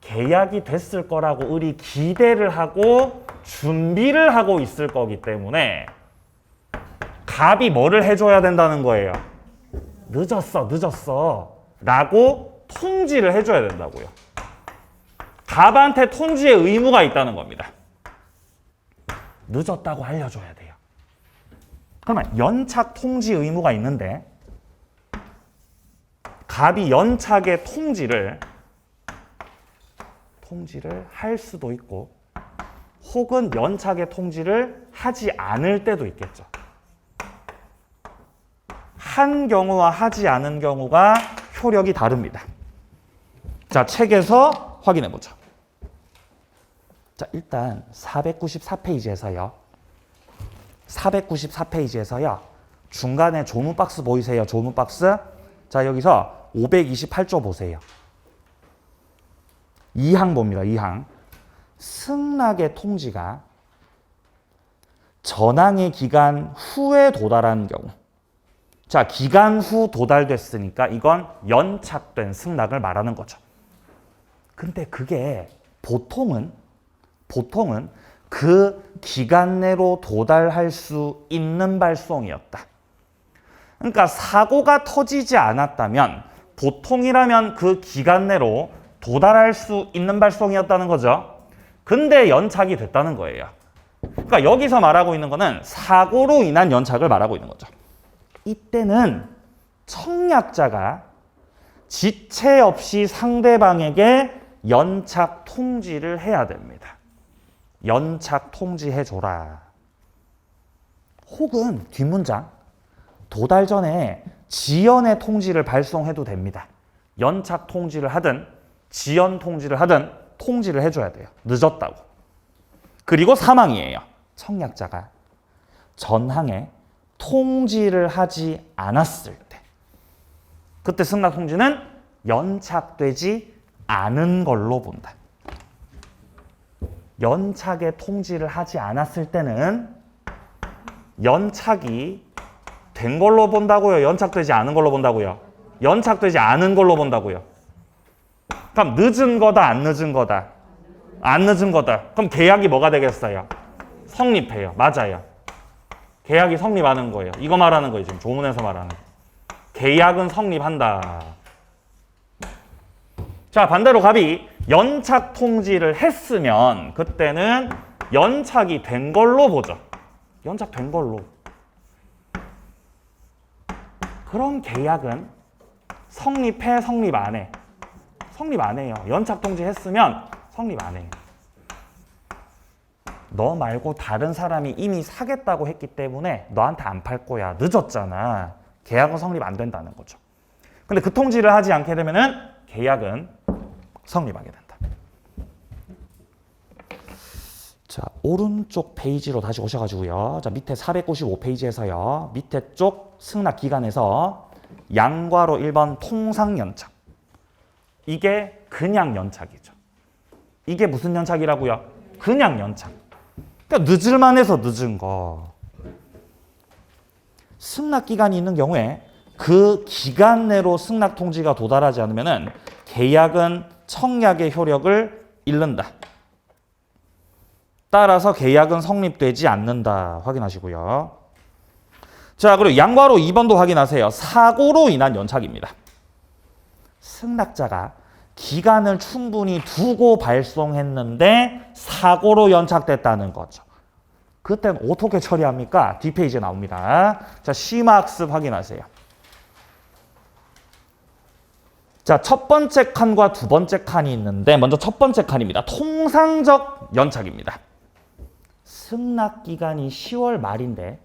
계약이 됐을 거라고 을이 기대를 하고 준비를 하고 있을 거기 때문에 갑이 뭐를 해줘야 된다는 거예요? 늦었어 라고 통지를 해줘야 된다고요. 갑한테 통지의 의무가 있다는 겁니다. 늦었다고 알려줘야 돼요. 그러면 연착 통지 의무가 있는데 갑이 연착의 통지를 할 수도 있고 혹은 연착의 통지를 하지 않을 때도 있겠죠. 한 경우와 하지 않은 경우가 효력이 다릅니다. 자, 책에서 확인해 보죠. 자, 일단 494페이지에서요. 중간에 조문 박스 보이세요? 조문 박스. 자, 여기서 528조 보세요. 2항 봅니다. 2항. 승낙의 통지가 전항의 기간 후에 도달하는 경우. 자, 기간 후 도달됐으니까 이건 연착된 승낙을 말하는 거죠. 근데 그게 보통은 그 기간 내로 도달할 수 있는 발송이었다. 그러니까 사고가 터지지 않았다면 보통이라면 그 기간 내로 도달할 수 있는 발송이었다는 거죠. 근데 연착이 됐다는 거예요. 그러니까 여기서 말하고 있는 거는 사고로 인한 연착을 말하고 있는 거죠. 이때는 청약자가 지체 없이 상대방에게 연착 통지를 해야 됩니다. 연착 통지해줘라. 혹은 뒷문장, 도달 전에 지연의 통지를 발송해도 됩니다. 연착 통지를 하든 지연 통지를 하든 통지를 해줘야 돼요. 늦었다고. 그리고 사망이에요. 청약자가 전항에 통지를 하지 않았을 때 그때 승낙 통지는 연착되지 않은 걸로 본다. 연착에 통지를 하지 않았을 때는 연착이 된 걸로 본다고요? 연착되지 않은 걸로 본다고요? 연착되지 않은 걸로 본다고요. 그럼 늦은 거다, 안 늦은 거다? 안 늦은 거다. 그럼 계약이 뭐가 되겠어요? 성립해요. 맞아요. 계약이 성립하는 거예요. 이거 말하는 거예요. 지금 조문에서 말하는. 계약은 성립한다. 자, 반대로 갑이 연착 통지를 했으면 그때는 연착이 된 걸로 보죠. 연착된 걸로. 그럼 계약은 성립해, 성립 안 해? 성립 안 해요. 연착 통지했으면 성립 안 해요. 너 말고 다른 사람이 이미 사겠다고 했기 때문에 너한테 안 팔 거야. 늦었잖아. 계약은 성립 안 된다는 거죠. 근데 그 통지를 하지 않게 되면은 계약은 성립하게 된다. 자, 오른쪽 페이지로 다시 오셔가지고요. 자, 밑에 495페이지에서요. 밑에 쪽 승낙 기간에서 양괄호 1번 통상 연착. 이게 그냥 연착이죠. 이게 무슨 연착이라고요? 그냥 연착. 그러니까 늦을만 해서 늦은 거. 승낙 기간이 있는 경우에 그 기간 내로 승낙 통지가 도달하지 않으면은 계약은 청약의 효력을 잃는다. 따라서 계약은 성립되지 않는다. 확인하시고요. 자, 그리고 양괄호 2번도 확인하세요. 사고로 인한 연착입니다. 승낙자가 기간을 충분히 두고 발송했는데 사고로 연착됐다는 거죠. 그때는 어떻게 처리합니까? 뒷페이지에 나옵니다. 자, 심화학습 확인하세요. 자, 첫 번째 칸과 두 번째 칸이 있는데 먼저 첫 번째 칸입니다. 통상적 연착입니다. 승낙 기간이 10월 말인데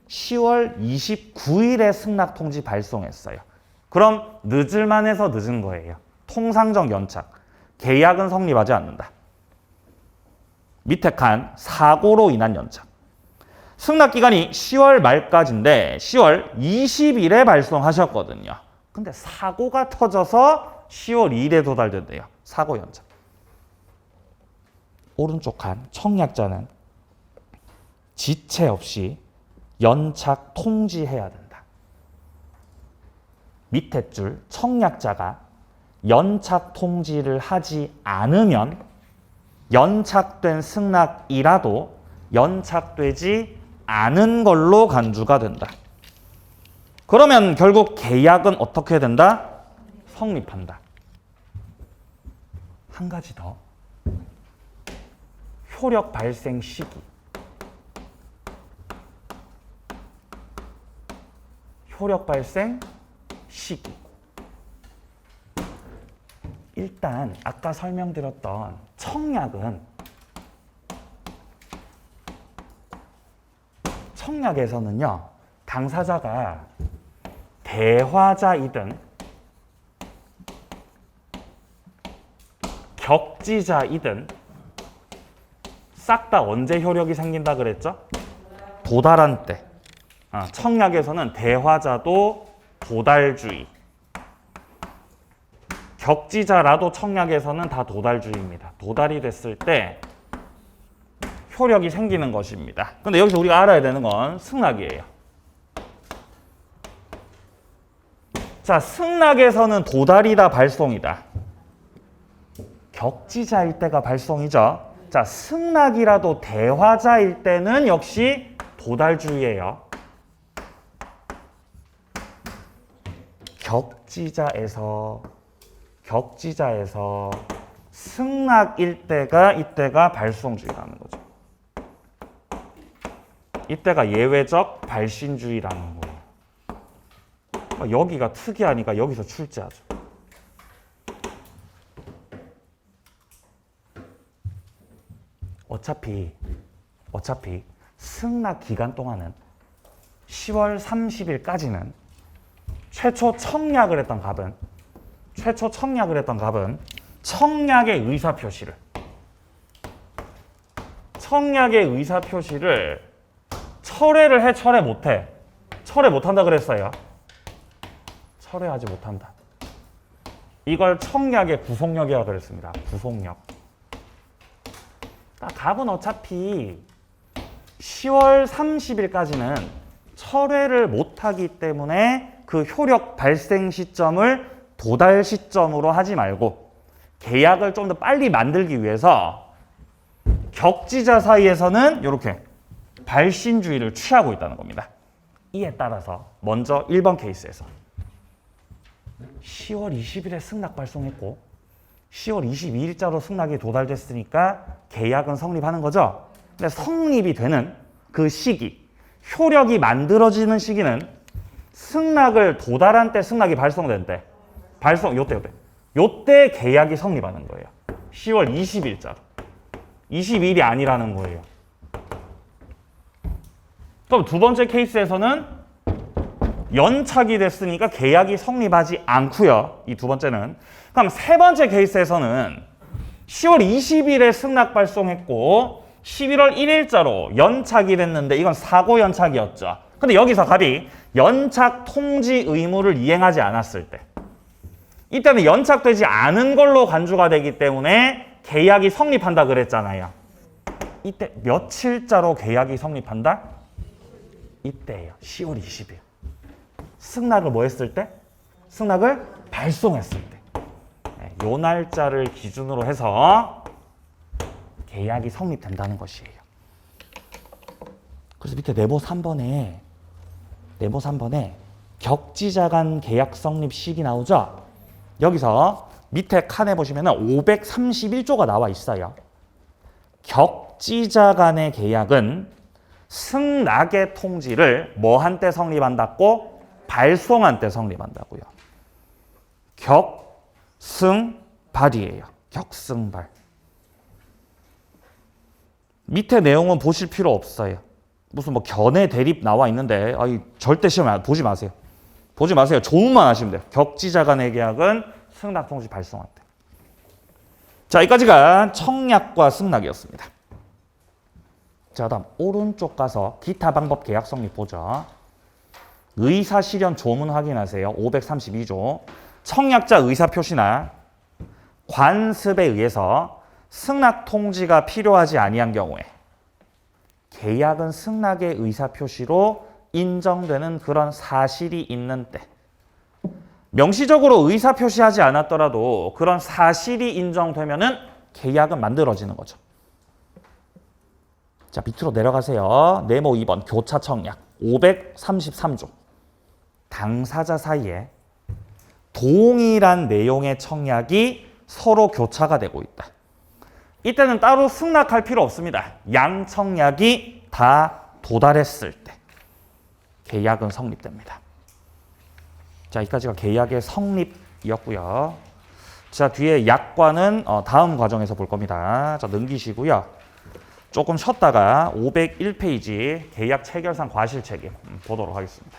10월 29일에 승낙 통지 발송했어요. 그럼 늦을만 해서 늦은 거예요. 통상적 연착. 계약은 성립하지 않는다. 밑에 칸 사고로 인한 연착. 승낙 기간이 10월 말까지인데 10월 20일에 발송하셨거든요. 근데 사고가 터져서 10월 2일에 도달된대요. 사고 연착. 오른쪽 칸 청약자는 지체 없이 연착 통지해야 된다. 밑에 줄 청약자가 연착 통지를 하지 않으면 연착된 승낙이라도 연착되지 않은 걸로 간주가 된다. 그러면 결국 계약은 어떻게 된다? 성립한다. 한 가지 더. 효력 발생 시기. 효력 발생 시기. 일단 아까 설명드렸던 청약에서는요. 당사자가 대화자이든 격지자이든 싹 다 언제 효력이 생긴다 그랬죠? 도달한 때. 청약에서는 대화자도 도달주의. 격지자라도 청약에서는 다 도달주의입니다. 도달이 됐을 때 효력이 생기는 것입니다. 근데 여기서 우리가 알아야 되는 건 승낙이에요. 자, 승낙에서는 도달이다, 발송이다. 격지자일 때가 발송이죠. 자, 승낙이라도 대화자일 때는 역시 도달주의예요. 격지자에서 승낙일 때가 이때가 발송주의라는 거죠. 이때가 예외적 발신주의라는 거예요. 여기가 특이하니까 여기서 출제하죠. 어차피 승낙 기간 동안은 10월 30일까지는 최초 청약을 했던 갑은 최초 청약을 했던 갑은 청약의 의사표시를 철회를 해, 철회 못해? 철회 못한다 그랬어요. 철회하지 못한다. 이걸 청약의 구속력이라고 그랬습니다. 구속력. 갑은 어차피 10월 30일까지는 철회를 못하기 때문에 그 효력 발생 시점을 도달 시점으로 하지 말고 계약을 좀 더 빨리 만들기 위해서 격지자 사이에서는 이렇게 발신주의를 취하고 있다는 겁니다. 이에 따라서 먼저 1번 케이스에서 10월 20일에 승낙 발송했고 10월 22일자로 승낙이 도달됐으니까 계약은 성립하는 거죠. 근데 성립이 되는 그 시기, 효력이 만들어지는 시기는 승낙을 도달한 때 승낙이 발송된 때, 요때 계약이 성립하는 거예요. 10월 20일자로. 22일이 아니라는 거예요. 그럼 두 번째 케이스에서는 연착이 됐으니까 계약이 성립하지 않고요. 이 두 번째는. 그럼 세 번째 케이스에서는 10월 20일에 승낙 발송했고 11월 1일자로 연착이 됐는데 이건 사고 연착이었죠. 근데 여기서 갑이 연착 통지 의무를 이행하지 않았을 때 이때는 연착되지 않은 걸로 간주가 되기 때문에 계약이 성립한다 그랬잖아요. 이때 며칠자로 계약이 성립한다? 이때예요. 10월 20일. 승낙을 뭐 했을 때? 승낙을 발송했을 때. 요 날짜를 기준으로 해서 계약이 성립된다는 것이에요. 그래서 밑에 네모 3번에 격지자 간 계약 성립 시기 나오죠? 여기서 밑에 칸에 보시면 531조가 나와 있어요. 격지자 간의 계약은 승낙의 통지를 뭐 한 때 성립한다고? 발송한 때 성립한다고요. 격승발이에요. 격승발. 밑에 내용은 보실 필요 없어요. 무슨 뭐 견해 대립 나와 있는데 절대 시험 보지 마세요. 보지 마세요. 조문만 하시면 돼요. 격지자 간의 계약은 승낙 통지 발송한 때. 자, 여기까지가 청약과 승낙이었습니다. 자, 다음 오른쪽 가서 기타 방법 계약 성립 보죠. 의사 실현 조문 확인하세요. 532조. 청약자 의사 표시나 관습에 의해서 승낙 통지가 필요하지 아니한 경우에 계약은 승낙의 의사 표시로 인정되는 그런 사실이 있는 때 명시적으로 의사 표시하지 않았더라도 그런 사실이 인정되면은 계약은 만들어지는 거죠. 자, 밑으로 내려가세요. 네모 2번 교차 청약 533조. 당사자 사이에 동일한 내용의 청약이 서로 교차가 되고 있다. 이때는 따로 승낙할 필요 없습니다. 양 청약이 다 도달했을 때 계약은 성립됩니다. 자, 여기까지가 계약의 성립이었고요. 자, 뒤에 약관은 다음 과정에서 볼 겁니다. 자, 넘기시고요. 조금 쉬었다가 501페이지 계약 체결상 과실 책임 보도록 하겠습니다.